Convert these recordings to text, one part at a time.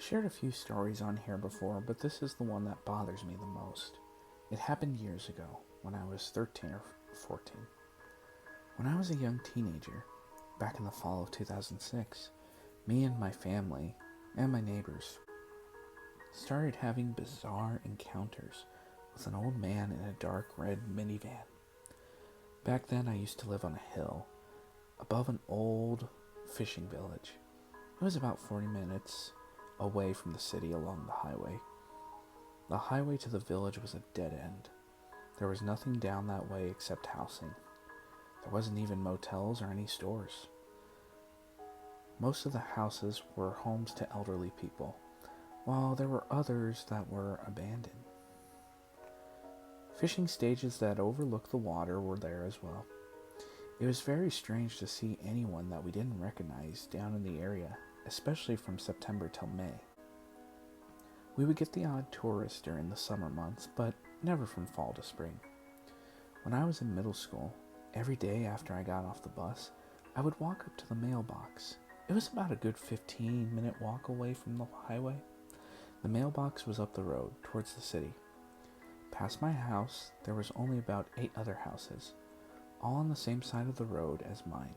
shared a few stories on here before, but this is the one that bothers me the most. It happened years ago, when I was 13 or 14. When I was a young teenager, back in the fall of 2006, me and my family, and my neighbors, started having bizarre encounters with an old man in a dark red minivan. Back then, I used to live on a hill, above an old fishing village. It was about 40 minutes away from the city along the highway. The highway to the village was a dead end. There was nothing down that way except housing. There wasn't even motels or any stores. Most of the houses were homes to elderly people, while there were others that were abandoned. Fishing stages that overlooked the water were there as well. It was very strange to see anyone that we didn't recognize down in the area, especially from September till May. We would get the odd tourist during the summer months, but never from fall to spring. When I was in middle school, every day after I got off the bus, I would walk up to the mailbox. It was about a good 15-minute walk away from the highway. The mailbox was up the road, towards the city. Past my house, there was only about 8 other houses, all on the same side of the road as mine.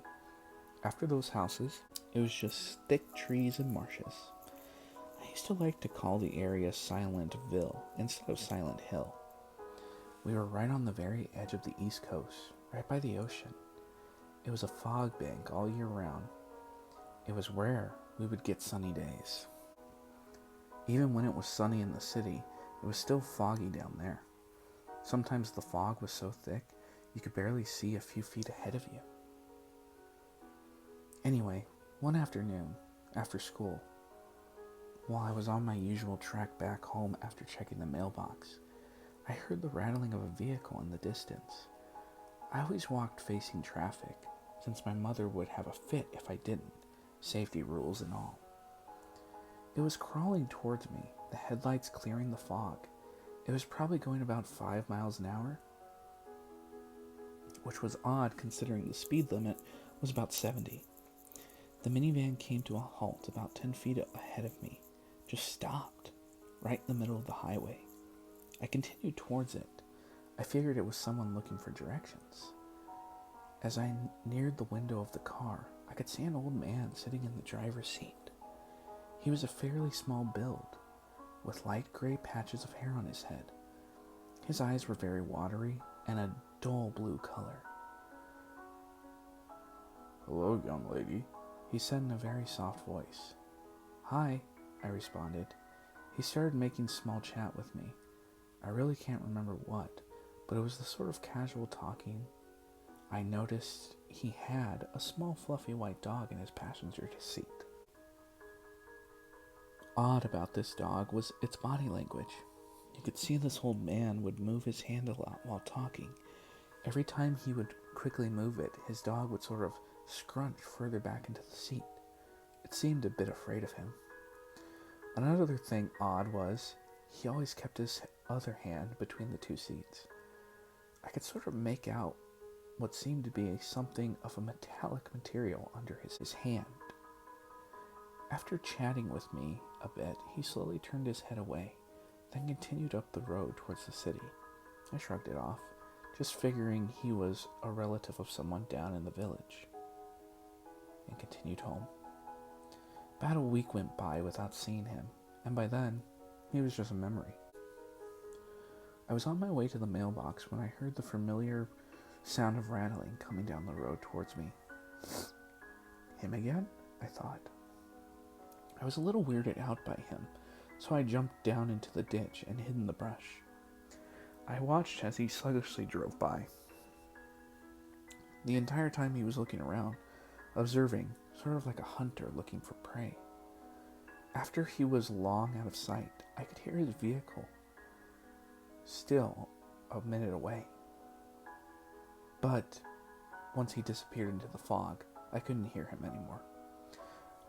After those houses, it was just thick trees and marshes. I used to like to call the area Silentville instead of Silent Hill. We were right on the very edge of the East Coast, right by the ocean. It was a fog bank all year round. It was rare we would get sunny days. Even when it was sunny in the city, it was still foggy down there. Sometimes the fog was so thick, you could barely see a few feet ahead of you. Anyway, one afternoon, after school, while I was on my usual trek back home after checking the mailbox, I heard the rattling of a vehicle in the distance. I always walked facing traffic, since my mother would have a fit if I didn't, safety rules and all. It was crawling towards me, the headlights clearing the fog. It was probably going about 5 miles an hour, which was odd considering the speed limit was about 70. The minivan came to a halt about 10 feet ahead of me, just stopped, right in the middle of the highway. I continued towards it. I figured it was someone looking for directions. As I neared the window of the car, I could see an old man sitting in the driver's seat. He was a fairly small build, with light gray patches of hair on his head. His eyes were very watery and a dull blue color. "Hello, young lady," he said in a very soft voice. "Hi," I responded. He started making small chat with me. I really can't remember what, but it was the sort of casual talking. I noticed he had a small fluffy white dog in his passenger seat. Odd about this dog was its body language. You could see this old man would move his hand a lot while talking. Every time he would quickly move it, his dog would sort of scrunch further back into the seat. It seemed a bit afraid of him. Another thing odd was, he always kept his other hand between the 2 seats. I could sort of make out what seemed to be something of a metallic material under his hand. After chatting with me a bit, he slowly turned his head away, then continued up the road towards the city. I shrugged it off, just figuring he was a relative of someone down in the village, and continued home. About a week went by without seeing him, and by then, he was just a memory. I was on my way to the mailbox when I heard the familiar sound of rattling coming down the road towards me. Him again? I thought. I was a little weirded out by him, so I jumped down into the ditch and hid in the brush. I watched as he sluggishly drove by. The entire time he was looking around, observing, sort of like a hunter looking for prey. After he was long out of sight, I could hear his vehicle, still a minute away. But once he disappeared into the fog, I couldn't hear him anymore.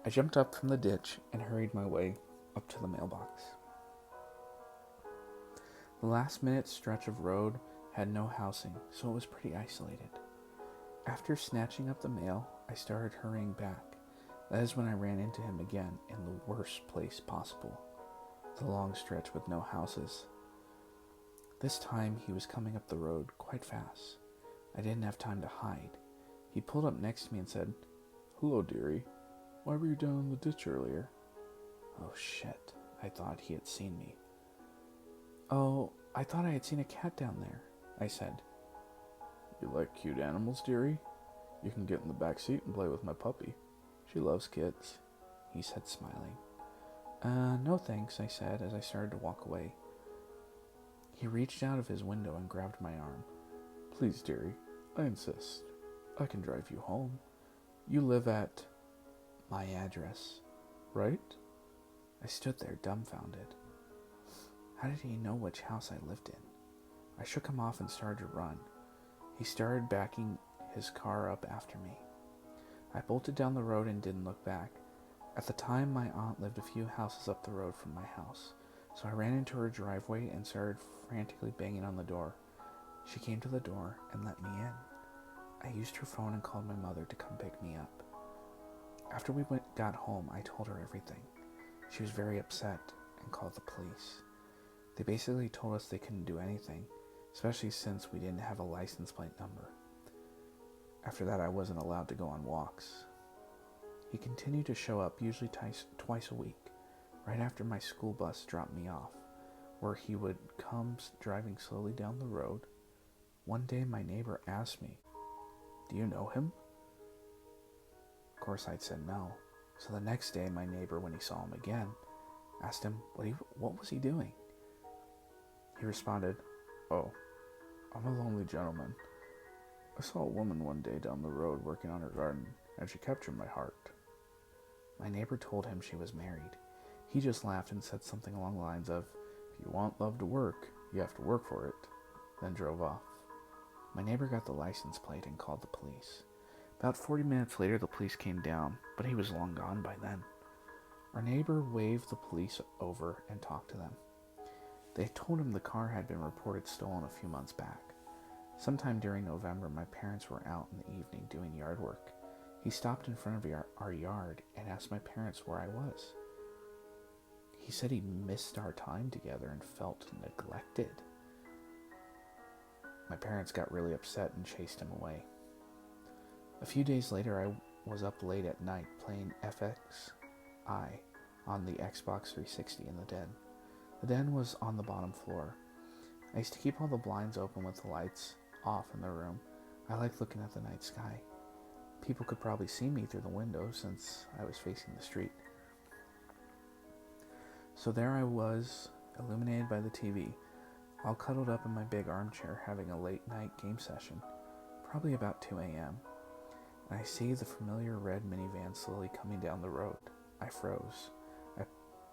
I jumped up from the ditch and hurried my way up to the mailbox. The last-minute stretch of road had no housing, so it was pretty isolated. After snatching up the mail, I started hurrying back. That is when I ran into him again in the worst place possible, the long stretch with no houses. This time he was coming up the road quite fast. I didn't have time to hide. He pulled up next to me and said, "Hello, dearie. Why were you down in the ditch earlier?" Oh shit, I thought he had seen me. "Oh, I thought I had seen a cat down there," I said. "You like cute animals, dearie? You can get in the back seat and play with my puppy. She loves kids," he said, smiling. No thanks," I said as I started to walk away. He reached out of his window and grabbed my arm. "Please, dearie, I insist. I can drive you home. You live at my address, right?" I stood there dumbfounded. How did he know which house I lived in? I shook him off and started to run. He started backing his car up after me. I bolted down the road and didn't look back. At the time, my aunt lived a few houses up the road from my house, so I ran into her driveway and started frantically banging on the door. She came to the door and let me in. I used her phone and called my mother to come pick me up. After we got home, I told her everything. She was very upset and called the police. They basically told us they couldn't do anything, especially since we didn't have a license plate number. After that, I wasn't allowed to go on walks. He continued to show up, usually twice a week, right after my school bus dropped me off, where he would come driving slowly down the road. One day, my neighbor asked me, "Do you know him?" Of course, I'd said no. So the next day, my neighbor, when he saw him again, asked him what was he doing. He responded, "Oh, I'm a lonely gentleman. I saw a woman one day down the road working on her garden, and she captured my heart." My neighbor told him she was married. He just laughed and said something along the lines of, "If you want love to work, you have to work for it," then drove off. My neighbor got the license plate and called the police. About 40 minutes later, the police came down, but he was long gone by then. Our neighbor waved the police over and talked to them. They told him the car had been reported stolen a few months back. Sometime during November, my parents were out in the evening doing yard work. He stopped in front of our yard and asked my parents where I was. He said he missed our time together and felt neglected. My parents got really upset and chased him away. A few days later, I was up late at night playing FXI on the Xbox 360 in the den. The den was on the bottom floor. I used to keep all the blinds open with the lights off in the room. I liked looking at the night sky. People could probably see me through the window since I was facing the street. So there I was, illuminated by the TV, all cuddled up in my big armchair having a late night game session, probably about 2 a.m. And I see the familiar red minivan slowly coming down the road. I froze.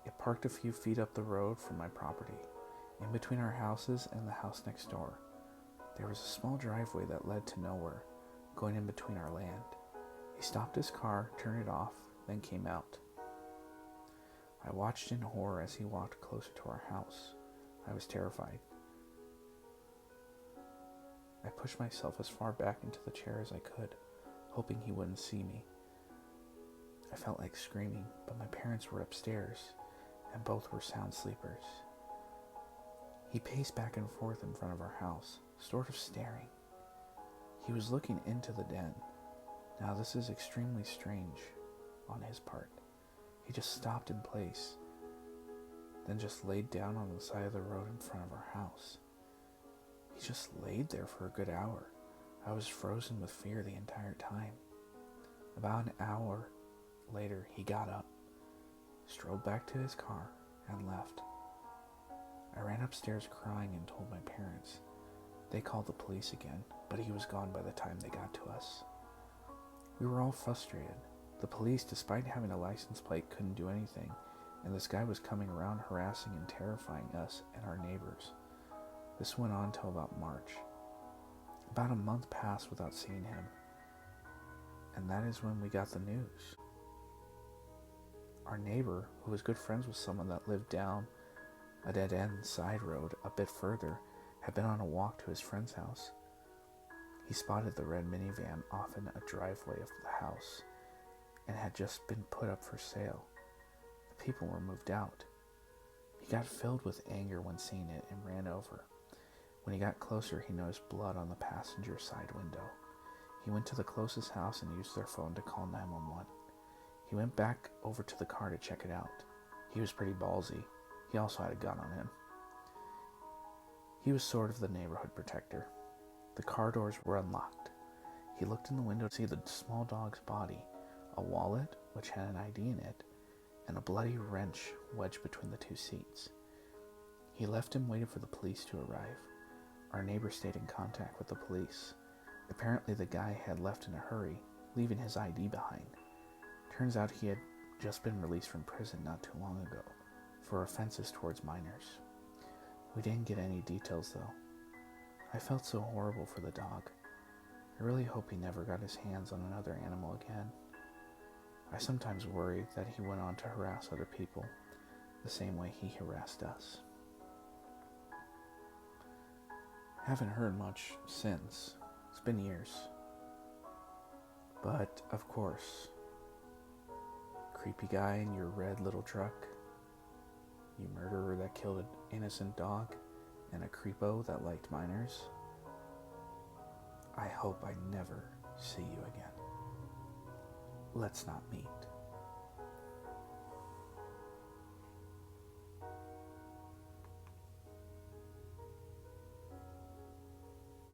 It parked a few feet up the road from my property, in between our houses and the house next door. There was a small driveway that led to nowhere, going in between our land. He stopped his car, turned it off, then came out. I watched in horror as he walked closer to our house. I was terrified. I pushed myself as far back into the chair as I could, hoping he wouldn't see me. I felt like screaming, but my parents were upstairs, and both were sound sleepers. He paced back and forth in front of our house, sort of staring. He was looking into the den. Now this is extremely strange on his part. He just stopped in place, then just laid down on the side of the road in front of our house. He just laid there for a good hour. I was frozen with fear the entire time. About an hour later, he got up, strolled back to his car, and left. I ran upstairs crying and told my parents. They called the police again, but he was gone by the time they got to us. We were all frustrated. The police, despite having a license plate, couldn't do anything, and this guy was coming around harassing and terrifying us and our neighbors. This went on till about March. About a month passed without seeing him, and that is when we got the news. Our neighbor, who was good friends with someone that lived down a dead-end side road a bit further, had been on a walk to his friend's house. He spotted the red minivan off in a driveway of the house and had just been put up for sale. The people were moved out. He got filled with anger when seeing it and ran over. When he got closer, he noticed blood on the passenger side window. He went to the closest house and used their phone to call 911. He went back over to the car to check it out. He was pretty ballsy. He also had a gun on him. He was sort of the neighborhood protector. The car doors were unlocked. He looked in the window to see the small dog's body, a wallet, which had an ID in it, and a bloody wrench wedged between the two seats. He left him waiting for the police to arrive. Our neighbor stayed in contact with the police. Apparently the guy had left in a hurry, leaving his ID behind. Turns out he had just been released from prison not too long ago for offenses towards minors. We didn't get any details though. I felt so horrible for the dog. I really hope he never got his hands on another animal again. I sometimes worry that he went on to harass other people the same way he harassed us. Haven't heard much since. It's been years. But, of course, creepy guy in your red little truck, you murderer that killed an innocent dog, and a creepo that liked minors, I hope I never see you again. Let's not meet.